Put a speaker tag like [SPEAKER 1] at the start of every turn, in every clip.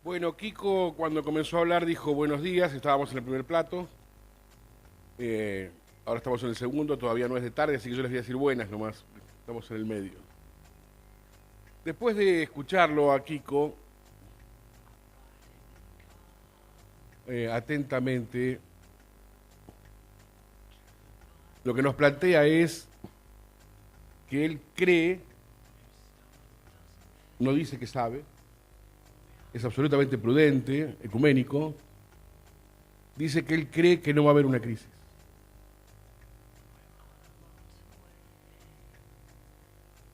[SPEAKER 1] Bueno, Kiko cuando comenzó a hablar dijo buenos días, estábamos en el primer plato, ahora estamos en el segundo, todavía no es de tarde, así que yo les voy a decir buenas nomás, estamos en el medio. Después de escucharlo a Kiko atentamente, lo que nos plantea es que él cree, no dice que sabe, es absolutamente prudente, ecuménico, dice que él cree que no va a haber una crisis.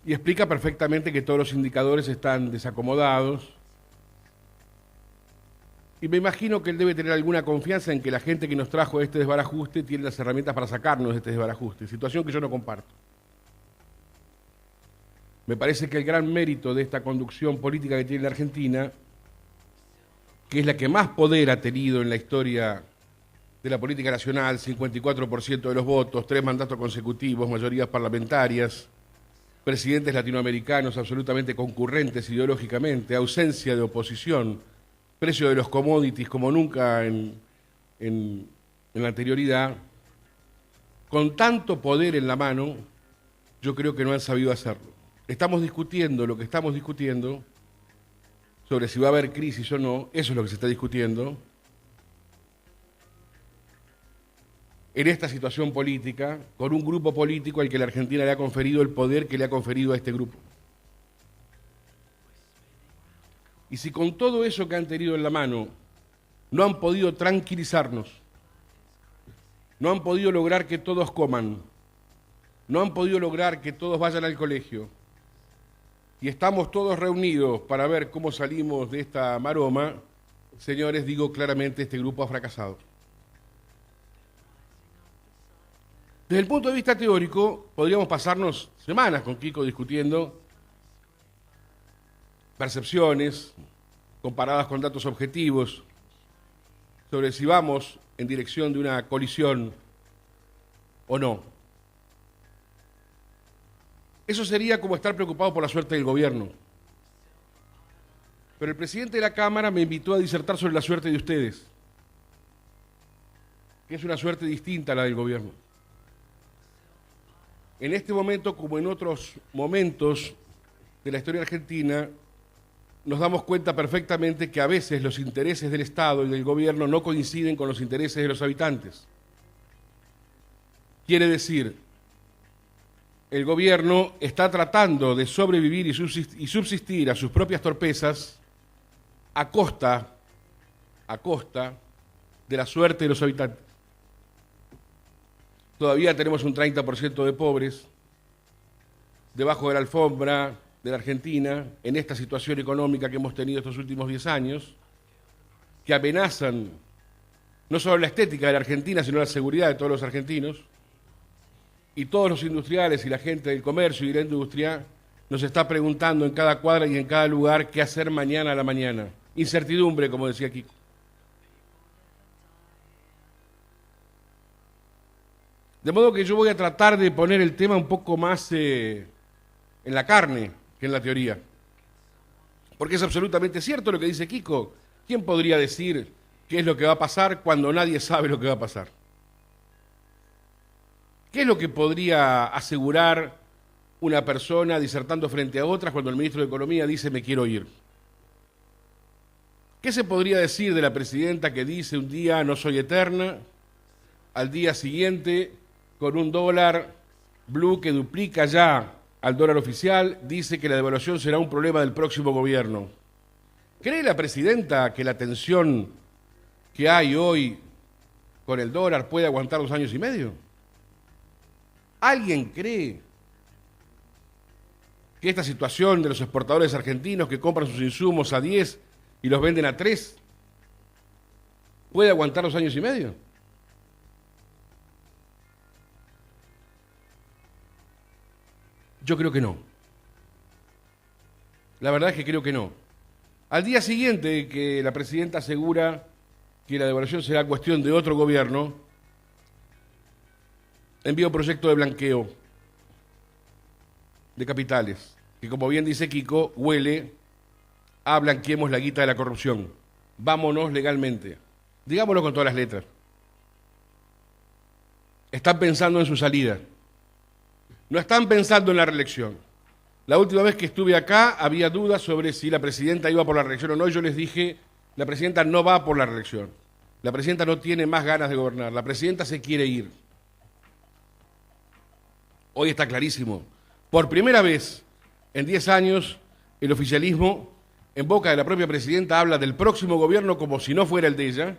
[SPEAKER 1] Y explica perfectamente que todos los indicadores están desacomodados. Y me imagino que él debe tener alguna confianza en que la gente que nos trajo este desbarajuste tiene las herramientas para sacarnos de este desbarajuste, situación que yo no comparto. Me parece que el gran mérito de esta conducción política que tiene la Argentina, que es la que más poder ha tenido en la historia de la política nacional, 54% de los votos, 3 mandatos consecutivos, mayorías parlamentarias, presidentes latinoamericanos absolutamente concurrentes ideológicamente, ausencia de oposición, precio de los commodities como nunca en la anterioridad, con tanto poder en la mano, yo creo que no han sabido hacerlo. Estamos discutiendo lo que estamos discutiendo, sobre si va a haber crisis o no, eso es lo que se está discutiendo, en esta situación política, con un grupo político al que la Argentina le ha conferido el poder que le ha conferido a este grupo. Y si con todo eso que han tenido en la mano no han podido tranquilizarnos, no han podido lograr que todos coman, no han podido lograr que todos vayan al colegio, y estamos todos reunidos para ver cómo salimos de esta maroma, señores, digo claramente, este grupo ha fracasado. Desde el punto de vista teórico, podríamos pasarnos semanas con Kiko discutiendo percepciones comparadas con datos objetivos sobre si vamos en dirección de una colisión o no. Eso sería como estar preocupado por la suerte del gobierno. Pero el presidente de la Cámara me invitó a disertar sobre la suerte de ustedes, que es una suerte distinta a la del gobierno. En este momento, como en otros momentos de la historia argentina, nos damos cuenta perfectamente que a veces los intereses del Estado y del gobierno no coinciden con los intereses de los habitantes. Quiere decir, el gobierno está tratando de sobrevivir y subsistir a sus propias torpezas a costa de la suerte de los habitantes. Todavía tenemos un 30% de pobres debajo de la alfombra de la Argentina, en esta situación económica que hemos tenido estos últimos 10 años, que amenazan no solo la estética de la Argentina, sino la seguridad de todos los argentinos, y todos los industriales y la gente del comercio y de la industria nos está preguntando en cada cuadra y en cada lugar qué hacer mañana a la mañana. Incertidumbre, como decía Kiko. De modo que yo voy a tratar de poner el tema un poco más en la carne que en la teoría. Porque es absolutamente cierto lo que dice Kiko. ¿Quién podría decir qué es lo que va a pasar cuando nadie sabe lo que va a pasar? ¿Qué es lo que podría asegurar una persona disertando frente a otras cuando el ministro de Economía dice me quiero ir? ¿Qué se podría decir de la presidenta que dice un día no soy eterna, al día siguiente con un dólar blue que duplica ya al dólar oficial, dice que la devaluación será un problema del próximo gobierno? ¿Cree la presidenta que la tensión que hay hoy con el dólar puede aguantar 2 años y medio? ¿Alguien cree que esta situación de los exportadores argentinos que compran sus insumos a 10 y los venden a 3 puede aguantar 2 años y medio? Yo creo que no. La verdad es que creo que no. Al día siguiente que la presidenta asegura que la devaluación será cuestión de otro gobierno, envía un proyecto de blanqueo de capitales, que como bien dice Kiko, huele a blanqueemos la guita de la corrupción. vámonos legalmente. Digámoslo con todas las letras. Están pensando en su salida. No están pensando en la reelección. La última vez que estuve acá había dudas sobre si la presidenta iba por la reelección o no. Yo les dije, la presidenta no va por la reelección. La presidenta no tiene más ganas de gobernar. La presidenta se quiere ir. Hoy está clarísimo. Por primera vez en 10 años, el oficialismo, en boca de la propia presidenta, habla del próximo gobierno como si no fuera el de ella.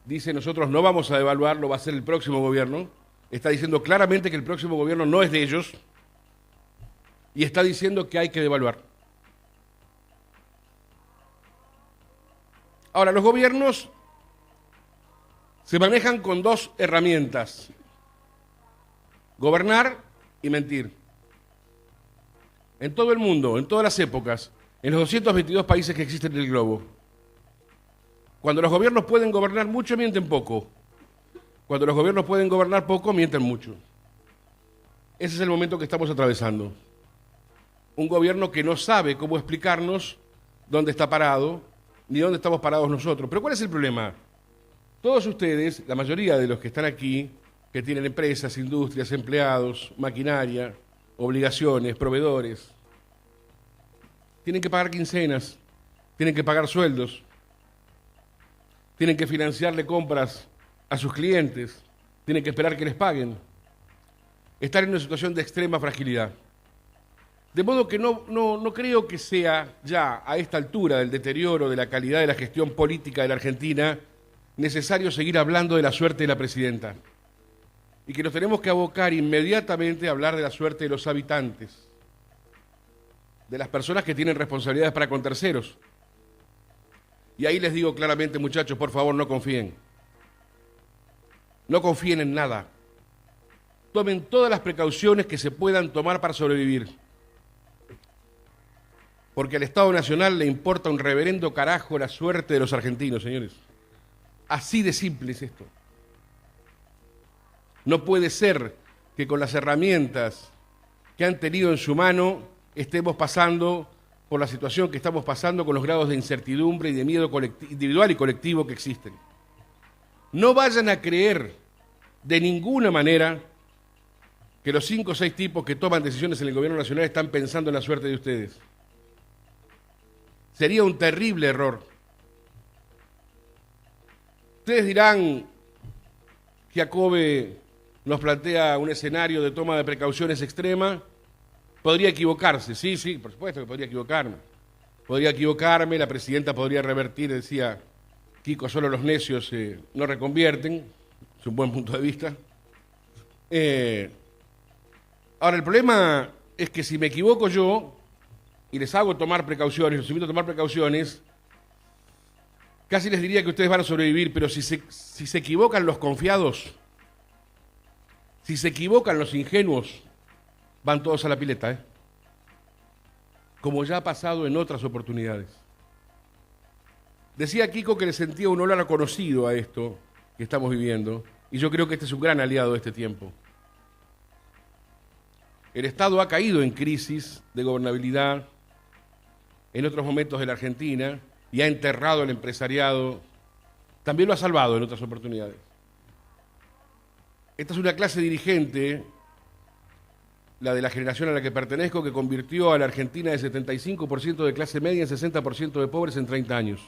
[SPEAKER 1] Dice, nosotros no vamos a devaluarlo, va a ser el próximo gobierno. Está diciendo claramente que el próximo gobierno no es de ellos. Y está diciendo que hay que devaluar. Ahora, los gobiernos se manejan con dos herramientas: gobernar y mentir. En todo el mundo, en todas las épocas, en los 222 países que existen en el globo, cuando los gobiernos pueden gobernar mucho, mienten poco. Cuando los gobiernos pueden gobernar poco, mienten mucho. Ese es el momento que estamos atravesando. Un gobierno que no sabe cómo explicarnos dónde está parado, ni dónde estamos parados nosotros. Pero ¿cuál es el problema? Todos ustedes, la mayoría de los que están aquí, que tienen empresas, industrias, empleados, maquinaria, obligaciones, proveedores, tienen que pagar quincenas, tienen que pagar sueldos, tienen que financiarle compras a sus clientes, tienen que esperar que les paguen. Están en una situación de extrema fragilidad. De modo que no creo que sea ya a esta altura del deterioro de la calidad de la gestión política de la Argentina necesario seguir hablando de la suerte de la presidenta. Y que nos tenemos que abocar inmediatamente a hablar de la suerte de los habitantes, de las personas que tienen responsabilidades para con terceros. Y ahí les digo claramente, muchachos, por favor, no confíen. No confíen en nada. Tomen todas las precauciones que se puedan tomar para sobrevivir. Porque al Estado Nacional le importa un reverendo carajo la suerte de los argentinos, señores. Así de simple es esto. No puede ser que con las herramientas que han tenido en su mano estemos pasando por la situación que estamos pasando con los grados de incertidumbre y de miedo individual y colectivo que existen. No vayan a creer de ninguna manera que los 5 o 6 tipos que toman decisiones en el gobierno nacional están pensando en la suerte de ustedes. Sería un terrible error. Ustedes dirán, Giacobbe nos plantea un escenario de toma de precauciones extrema. Podría equivocarse, sí, por supuesto que podría equivocarme. Podría equivocarme, la presidenta podría revertir, decía Kiko, solo los necios no reconvierten, es un buen punto de vista. Ahora, el problema es que si me equivoco yo y les hago tomar precauciones, los invito a tomar precauciones, casi les diría que ustedes van a sobrevivir, pero si se equivocan los confiados, si se equivocan los ingenuos, van todos a la pileta, como ya ha pasado en otras oportunidades. Decía Kiko que le sentía un olor conocido a esto que estamos viviendo, y yo creo que este es un gran aliado de este tiempo. El Estado ha caído en crisis de gobernabilidad en otros momentos de la Argentina y ha enterrado al empresariado. También lo ha salvado en otras oportunidades. Esta es una clase dirigente, la de la generación a la que pertenezco, que convirtió a la Argentina de 75% de clase media en 60% de pobres en 30 años.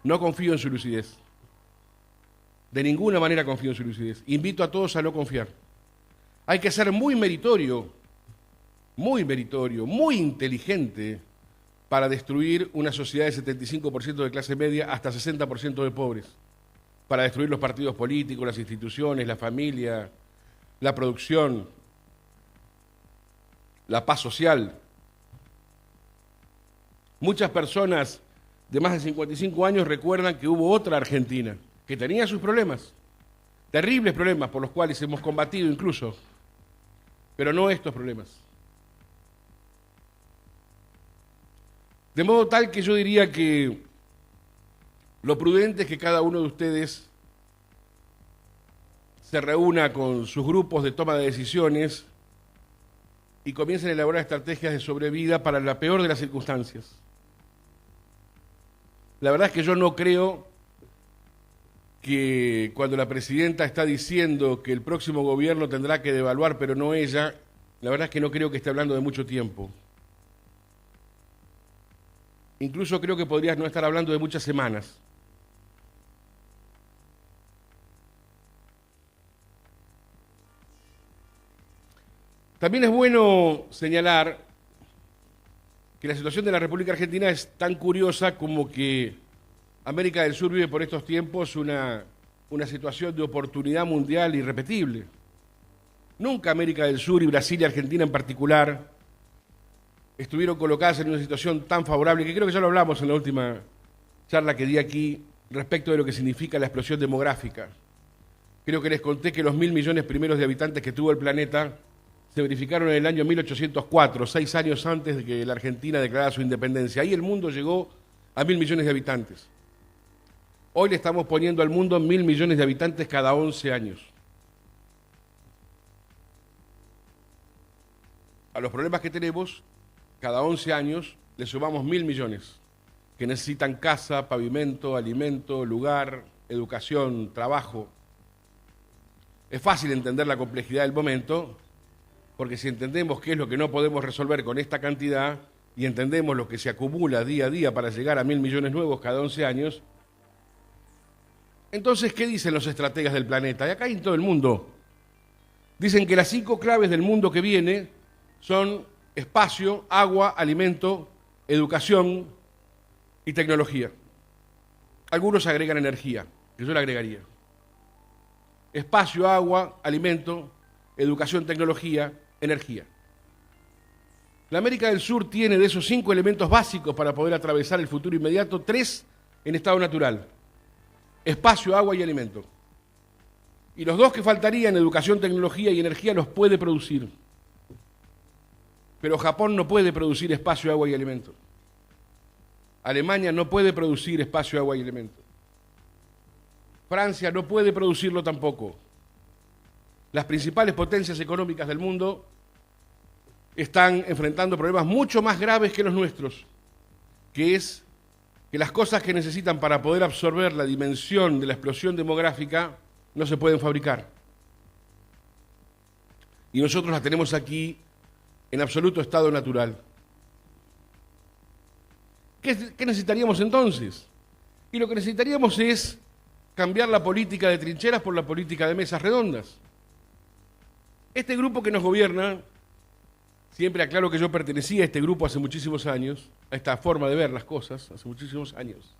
[SPEAKER 1] No confío en su lucidez. De ninguna manera confío en su lucidez. Invito a todos a no confiar. Hay que ser muy meritorio, muy inteligente para destruir una sociedad de 75% de clase media hasta 60% de pobres, para destruir los partidos políticos, las instituciones, la familia, la producción, la paz social. Muchas personas de más de 55 años recuerdan que hubo otra Argentina que tenía sus problemas, terribles problemas por los cuales hemos combatido incluso, pero no estos problemas. De modo tal que yo diría que lo prudente es que cada uno de ustedes se reúna con sus grupos de toma de decisiones y comiencen a elaborar estrategias de sobrevida para la peor de las circunstancias. La verdad es que yo no creo que cuando la presidenta está diciendo que el próximo gobierno tendrá que devaluar, pero no ella, la verdad es que no creo que esté hablando de mucho tiempo. Incluso creo que podrías no estar hablando de muchas semanas. También es bueno señalar que la situación de la República Argentina es tan curiosa como que América del Sur vive por estos tiempos una situación de oportunidad mundial irrepetible. Nunca América del Sur y Brasil y Argentina en particular estuvieron colocadas en una situación tan favorable, que creo que ya lo hablamos en la última charla que di aquí respecto de lo que significa la explosión demográfica. Creo que les conté que los 1.000 millones primeros de habitantes que tuvo el planeta se verificaron en el año 1804, 6 años antes de que la Argentina declarara su independencia. Ahí el mundo llegó a 1.000 millones de habitantes. Hoy le estamos poniendo al mundo 1.000 millones de habitantes cada 11 años. A los problemas que tenemos, cada 11 años le sumamos 1.000 millones que necesitan casa, pavimento, alimento, lugar, educación, trabajo. Es fácil entender la complejidad del momento, porque si entendemos qué es lo que no podemos resolver con esta cantidad y entendemos lo que se acumula día a día para llegar a 1.000 millones nuevos cada 11 años, entonces, ¿qué dicen los estrategas del planeta? Y acá en todo el mundo. Dicen que las 5 claves del mundo que viene son espacio, agua, alimento, educación y tecnología. Algunos agregan energía, que yo le agregaría. Espacio, agua, alimento, educación, tecnología, energía. La América del Sur tiene de esos 5 elementos básicos para poder atravesar el futuro inmediato, 3 en estado natural: espacio, agua y alimento. Y los 2 que faltarían, educación, tecnología y energía, los puede producir. Pero Japón no puede producir espacio, agua y alimento. Alemania no puede producir espacio, agua y alimento. Francia no puede producirlo tampoco. Las principales potencias económicas del mundo están enfrentando problemas mucho más graves que los nuestros, que es que las cosas que necesitan para poder absorber la dimensión de la explosión demográfica no se pueden fabricar. Y nosotros las tenemos aquí en absoluto estado natural. ¿Qué necesitaríamos entonces? Y lo que necesitaríamos es cambiar la política de trincheras por la política de mesas redondas. Este grupo que nos gobierna, siempre aclaro que yo pertenecía a este grupo hace muchísimos años, a esta forma de ver las cosas, hace muchísimos años.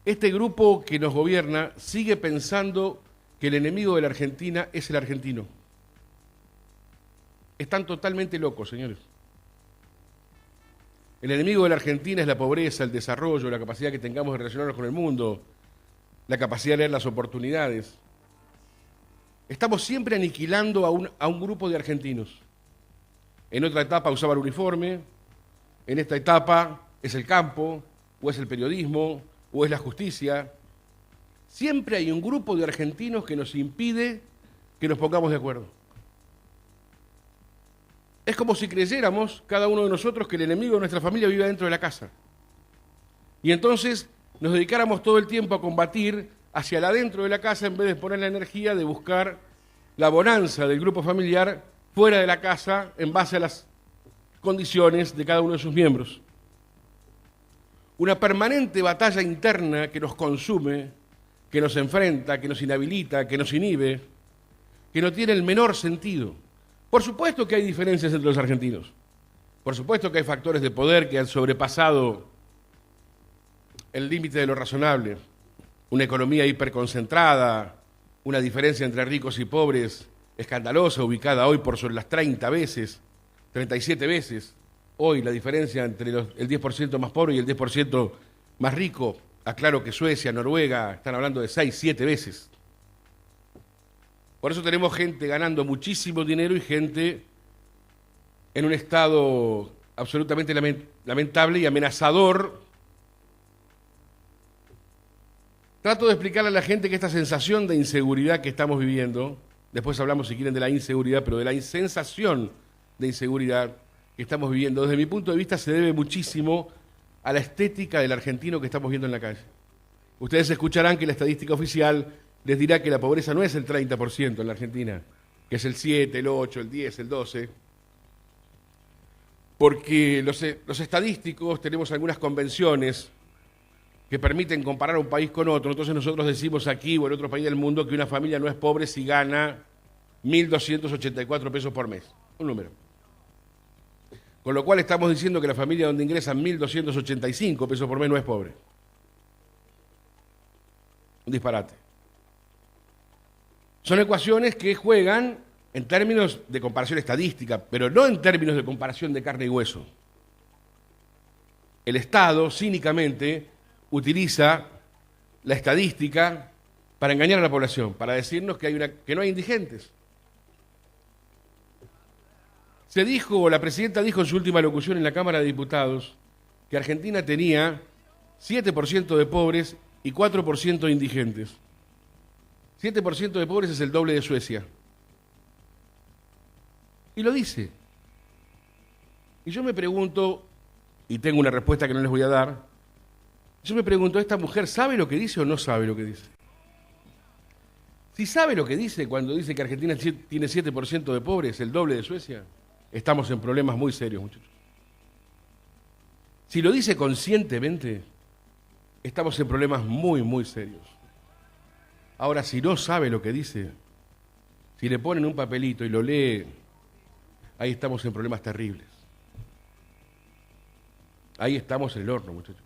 [SPEAKER 1] Este grupo que nos gobierna sigue pensando que el enemigo de la Argentina es el argentino. Están totalmente locos, señores. El enemigo de la Argentina es la pobreza, el desarrollo, la capacidad que tengamos de relacionarnos con el mundo, la capacidad de leer las oportunidades. Estamos siempre aniquilando a un grupo de argentinos. En otra etapa usaban uniforme, en esta etapa es el campo, o es el periodismo, o es la justicia. Siempre hay un grupo de argentinos que nos impide que nos pongamos de acuerdo. Es como si creyéramos, cada uno de nosotros, que el enemigo de nuestra familia vive dentro de la casa. Y entonces nos dedicáramos todo el tiempo a combatir hacia el adentro de la casa en vez de poner la energía de buscar la bonanza del grupo familiar fuera de la casa en base a las condiciones de cada uno de sus miembros. Una permanente batalla interna que nos consume, que nos enfrenta, que nos inhabilita, que nos inhibe, que no tiene el menor sentido. Por supuesto que hay diferencias entre los argentinos. Por supuesto que hay factores de poder que han sobrepasado el límite de lo razonable. Una economía hiperconcentrada, una diferencia entre ricos y pobres escandalosa, ubicada hoy por sobre las 30 veces, 37 veces. Hoy la diferencia entre el 10% más pobre y el 10% más rico, aclaro que Suecia, Noruega, están hablando de 6, 7 veces. Por eso tenemos gente ganando muchísimo dinero y gente en un estado absolutamente lamentable y amenazador. Trato de explicarle a la gente que esta sensación de inseguridad que estamos viviendo, después hablamos si quieren de la inseguridad, pero de la sensación de inseguridad que estamos viviendo, desde mi punto de vista se debe muchísimo a la estética del argentino que estamos viendo en la calle. Ustedes escucharán que la estadística oficial les dirá que la pobreza no es el 30% en la Argentina, que es el 7, el 8, el 10, el 12, porque los estadísticos tenemos algunas convenciones que permiten comparar un país con otro. Entonces nosotros decimos aquí o en otro país del mundo que una familia no es pobre si gana 1.284 pesos por mes, un número. Con lo cual estamos diciendo que la familia donde ingresan 1.285 pesos por mes no es pobre. Un disparate. Son ecuaciones que juegan en términos de comparación estadística, pero no en términos de comparación de carne y hueso. El Estado, cínicamente, utiliza la estadística para engañar a la población, para decirnos que no hay indigentes. La presidenta dijo en su última locución en la Cámara de Diputados que Argentina tenía 7% de pobres y 4% de indigentes. 7% de pobres es el doble de Suecia. Y lo dice. Y yo me pregunto, y tengo una respuesta que no les voy a dar, yo me pregunto, ¿esta mujer sabe lo que dice o no sabe lo que dice? Si sabe lo que dice cuando dice que Argentina tiene 7% de pobres, el doble de Suecia, estamos en problemas muy serios, muchachos. Si lo dice conscientemente, estamos en problemas muy, muy serios. Ahora, si no sabe lo que dice, si le ponen un papelito y lo lee, ahí estamos en problemas terribles. Ahí estamos en el horno, muchachos.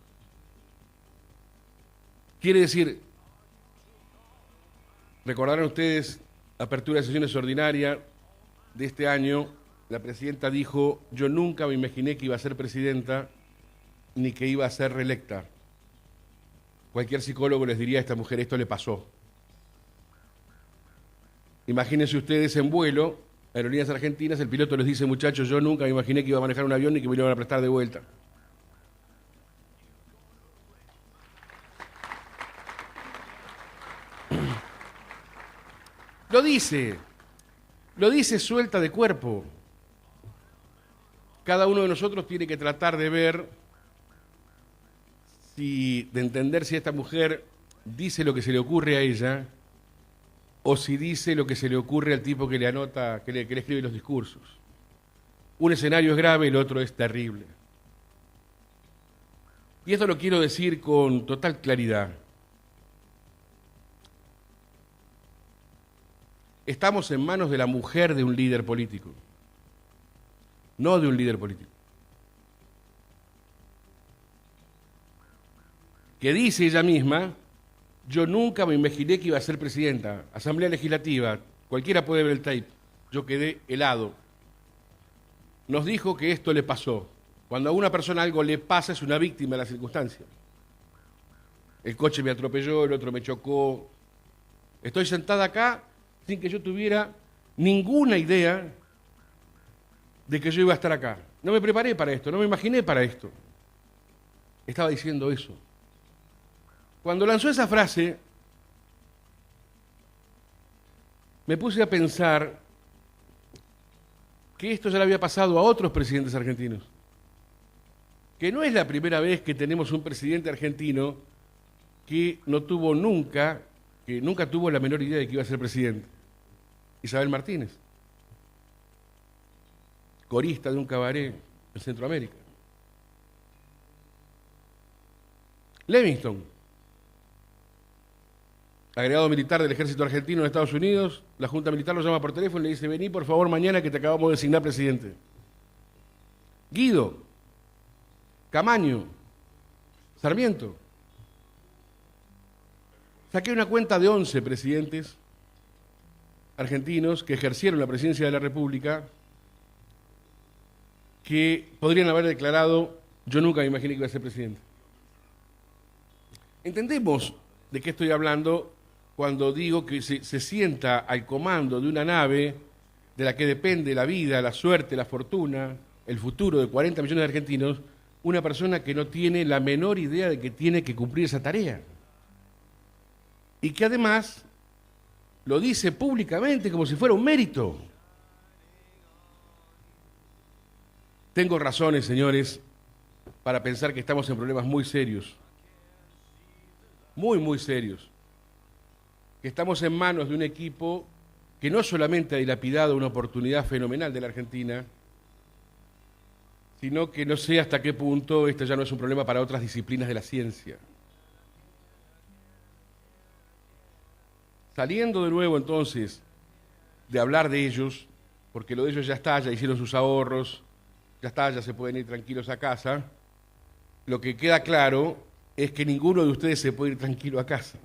[SPEAKER 1] Quiere decir, recordarán ustedes, apertura de sesiones ordinarias de este año, la presidenta dijo, yo nunca me imaginé que iba a ser presidenta ni que iba a ser reelecta. Cualquier psicólogo les diría a esta mujer, esto le pasó. Imagínense ustedes en vuelo, Aerolíneas Argentinas, el piloto les dice, muchachos, yo nunca me imaginé que iba a manejar un avión ni que me lo iban a prestar de vuelta. Lo dice suelta de cuerpo. Cada uno de nosotros tiene que tratar de ver, de entender si esta mujer dice lo que se le ocurre a ella o si dice lo que se le ocurre al tipo que le anota, que le escribe los discursos. Un escenario es grave, el otro es terrible. Y esto lo quiero decir con total claridad. Estamos en manos de la mujer de un líder político, no de un líder político. Que dice ella misma, yo nunca me imaginé que iba a ser presidenta, Asamblea Legislativa, cualquiera puede ver el tape, yo quedé helado. Nos dijo que esto le pasó. Cuando a una persona algo le pasa es una víctima de la circunstancia. El coche me atropelló, el otro me chocó. Estoy sentada acá sin que yo tuviera ninguna idea de que yo iba a estar acá. No me preparé para esto, no me imaginé para esto. Estaba diciendo eso. Cuando lanzó esa frase, me puse a pensar que esto ya le había pasado a otros presidentes argentinos. Que no es la primera vez que tenemos un presidente argentino que nunca tuvo la menor idea de que iba a ser presidente. Isabel Martínez, corista de un cabaret en Centroamérica. Levingston, agregado militar del ejército argentino en Estados Unidos, la Junta Militar lo llama por teléfono y le dice, vení por favor mañana que te acabamos de designar presidente. Guido, Camaño, Sarmiento. Saqué una cuenta de 11 presidentes argentinos que ejercieron la presidencia de la República que podrían haber declarado, yo nunca me imaginé que iba a ser presidente. Entendemos de qué estoy hablando cuando digo que se sienta al comando de una nave de la que depende la vida, la suerte, la fortuna, el futuro de 40 millones de argentinos, una persona que no tiene la menor idea de que tiene que cumplir esa tarea. Y que además lo dice públicamente como si fuera un mérito. Tengo razones, señores, para pensar que estamos en problemas muy serios, muy serios, que estamos en manos de un equipo que no solamente ha dilapidado una oportunidad fenomenal de la Argentina, sino que no sé hasta qué punto esto ya no es un problema para otras disciplinas de la ciencia. Saliendo de nuevo entonces de hablar de ellos, porque lo de ellos ya está, ya hicieron sus ahorros, ya está, ya se pueden ir tranquilos a casa, lo que queda claro es que ninguno de ustedes se puede ir tranquilo a casa.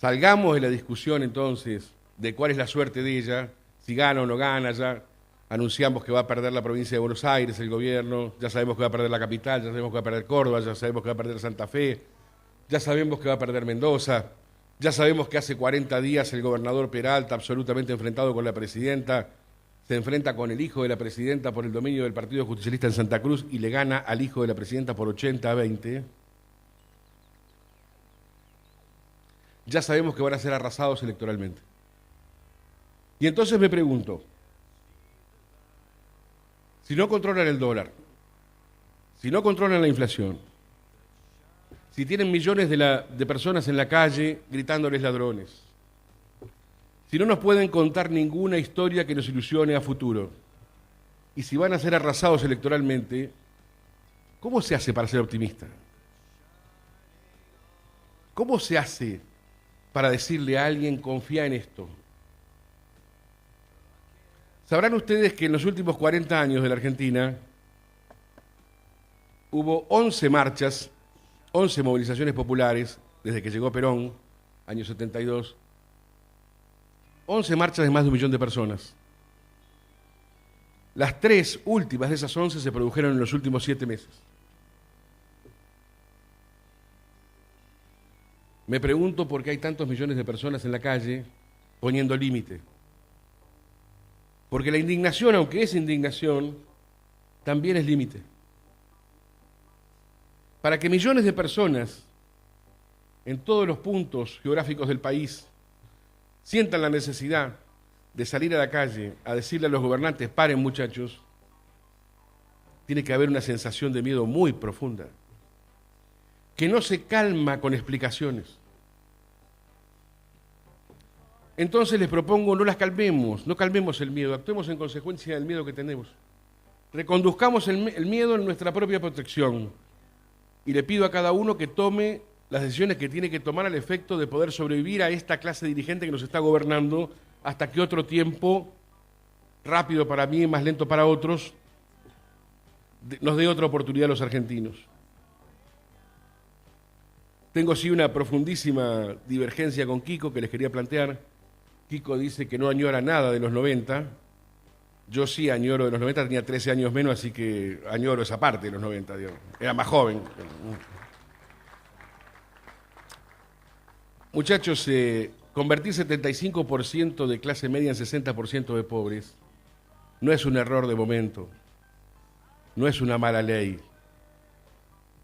[SPEAKER 1] Salgamos de la discusión entonces de cuál es la suerte de ella, si gana o no gana, ya anunciamos que va a perder la provincia de Buenos Aires, el gobierno, ya sabemos que va a perder la capital, ya sabemos que va a perder Córdoba, ya sabemos que va a perder Santa Fe, ya sabemos que va a perder Mendoza, ya sabemos que hace 40 días el gobernador Peralta, absolutamente enfrentado con la presidenta, se enfrenta con el hijo de la presidenta por el dominio del Partido Justicialista en Santa Cruz y le gana al hijo de la presidenta por 80-20. Ya sabemos que van a ser arrasados electoralmente. Y entonces me pregunto, si no controlan el dólar, si no controlan la inflación, si tienen millones de personas en la calle gritándoles ladrones, si no nos pueden contar ninguna historia que nos ilusione a futuro, y si van a ser arrasados electoralmente, ¿cómo se hace para ser optimista? ¿Cómo se hace para decirle a alguien, confía en esto? Sabrán ustedes que en los últimos 40 años de la Argentina hubo 11 marchas, 11 movilizaciones populares, desde que llegó Perón, año 72, 11 marchas de más de 1 millón de personas. Las 3 últimas de esas 11 se produjeron en los últimos 7 meses. Me pregunto por qué hay tantos millones de personas en la calle poniendo límite. Porque la indignación, aunque es indignación, también es límite. Para que millones de personas en todos los puntos geográficos del país sientan la necesidad de salir a la calle a decirle a los gobernantes, paren muchachos, tiene que haber una sensación de miedo muy profunda, que no se calma con explicaciones. Entonces les propongo, no las calmemos, no calmemos el miedo, actuemos en consecuencia del miedo que tenemos. Reconduzcamos el miedo en nuestra propia protección. Y le pido a cada uno que tome las decisiones que tiene que tomar al efecto de poder sobrevivir a esta clase dirigente que nos está gobernando hasta que otro tiempo, rápido para mí, más lento para otros, nos dé otra oportunidad a los argentinos. Tengo sí una profundísima divergencia con Kiko que les quería plantear. Kiko dice que no añora nada de los 90. Yo sí añoro de los 90, tenía 13 años menos, así que añoro esa parte de los 90, digamos. Era más joven. Muchachos, convertir 75% de clase media en 60% de pobres no es un error de momento, no es una mala ley,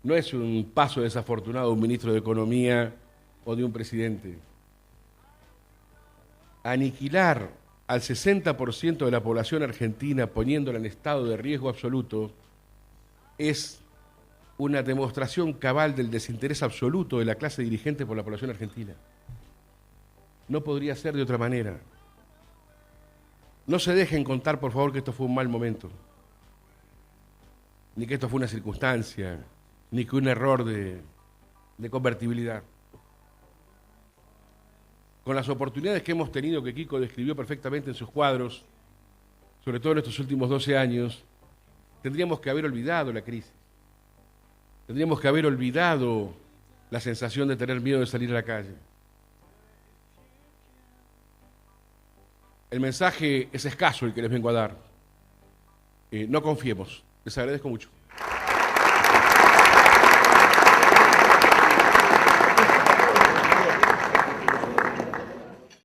[SPEAKER 1] no es un paso desafortunado de un ministro de Economía o de un presidente. Aniquilar al 60% de la población argentina poniéndola en estado de riesgo absoluto es una demostración cabal del desinterés absoluto de la clase dirigente por la población argentina. No podría ser de otra manera. No se dejen contar, por favor, que esto fue un mal momento, ni que esto fue una circunstancia, ni que un error de convertibilidad. Con las oportunidades que hemos tenido, que Kiko describió perfectamente en sus cuadros, sobre todo en estos últimos 12 años, tendríamos que haber olvidado la crisis. Tendríamos que haber olvidado la sensación de tener miedo de salir a la calle. El mensaje es escaso el que les vengo a dar. No confiemos. Les agradezco mucho.